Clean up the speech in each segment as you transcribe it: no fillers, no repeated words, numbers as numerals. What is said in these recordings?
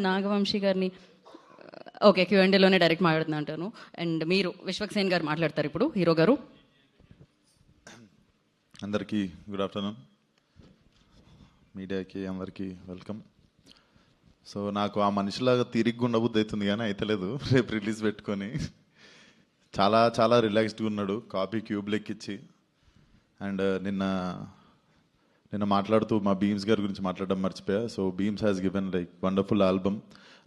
నాగవంశీ గారిని okay క్యూఎండేలోనే direct మాట్లాడుతున్నా అంటాను. అండ్ మీరు విశ్వక్సేన్ గారు మాట్లాడతారు ఇప్పుడు, హీరో గారు. అందరికీ గుడ్ ఆఫ్టర్నూన్, మీడియాకి అందరికీ వెల్కమ్. సో నాకు ఆ మనిషిలాగా తిరిగి ఉండబుద్ధి అవుతుంది కానీ అయితలేదు. రేపు రిలీజ్ పెట్టుకొని చాలా చాలా రిలాక్స్డ్గా ఉన్నాడు, కాపీ క్యూబ్ లెక్కిచ్చి. అండ్ నిన్న మాట్లాడుతూ మా బీమ్స్ గారి గురించి మాట్లాడడం మర్చిపోయా. So Bheems has given like wonderful album.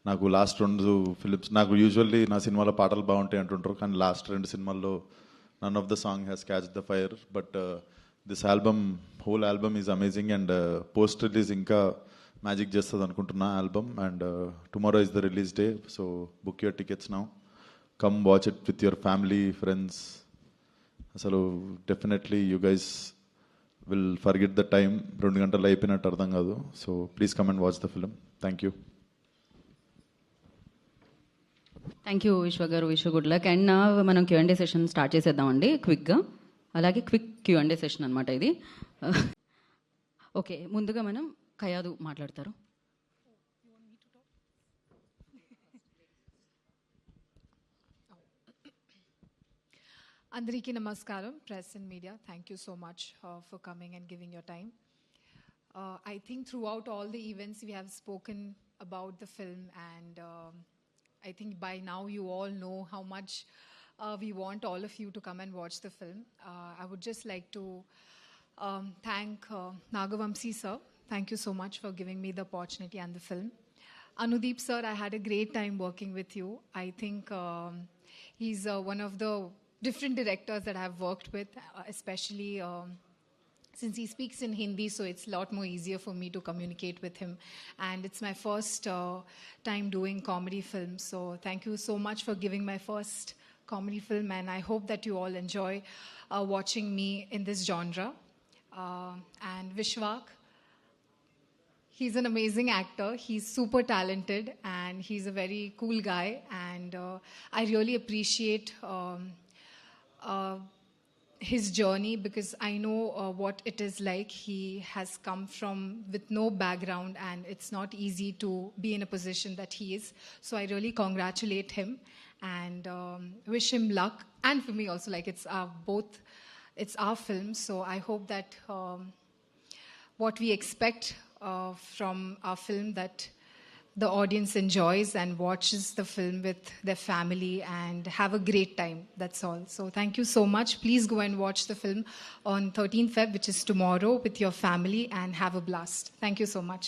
నాకు లాస్ట్ 2 ఫిలిమ్స్, నాకు యూజువల్లీ నా సినిమాలో పాటలు బాగుంటాయి అంటుంటారు, కానీ లాస్ట్ 2 సినిమాల్లో none of the song has catch the fire. But this album, whole album is amazing. And post release ఇంకా మ్యాజిక్ చేస్తుంది అనుకుంటున్నా album. And tomorrow is the release day, so book your tickets now, come watch it with your family, friends. అసలు definitely you guys will forget the time. 2 గంటలు అయిపోయినట్టు అర్థం కాదు. So please come and watch the film. Thank you. Thank you విశ్వ గారు, విశ్వ good luck. And మనం క్యూఎండే session start చేసేద్దామండి క్విక్గా. అలాగే క్విక్ క్యూఎండే సెషన్ అనమాట ఇది. ఓకే, ముందుగా మనం ఖయాదు మాట్లాడతారు. Andariki Namaskaram, press and media. Thank you so much for coming and giving your time. I think throughout all the events we have spoken about the film, and I think by now you all know how much we want all of you to come and watch the film. I would just like to thank Nagavamsi sir. Thank you so much for giving me the opportunity and the film. Anudeep sir, I had a great time working with you. I think he's one of the different directors that I've worked with, especially since he speaks in Hindi, so it's a lot more easier for me to communicate with him. And it's my first time doing comedy films, so thank you so much for giving my first comedy film, and I hope that you all enjoy watching me in this genre. And Vishwak, he's an amazing actor. He's super talented and he's a very cool guy, and I really appreciate his journey, because I know what it is like. He has come from with no background, and it's not easy to be in a position that he is. So I really congratulate him and wish him luck. And for me also, like, it's it's our film, so I hope that what we expect from our film, that the audience enjoys and watches the film with their family and have a great time. That's all. So thank you so much. Please go and watch the film on 13th Feb, which is tomorrow, with your family, and have a blast. Thank you so much.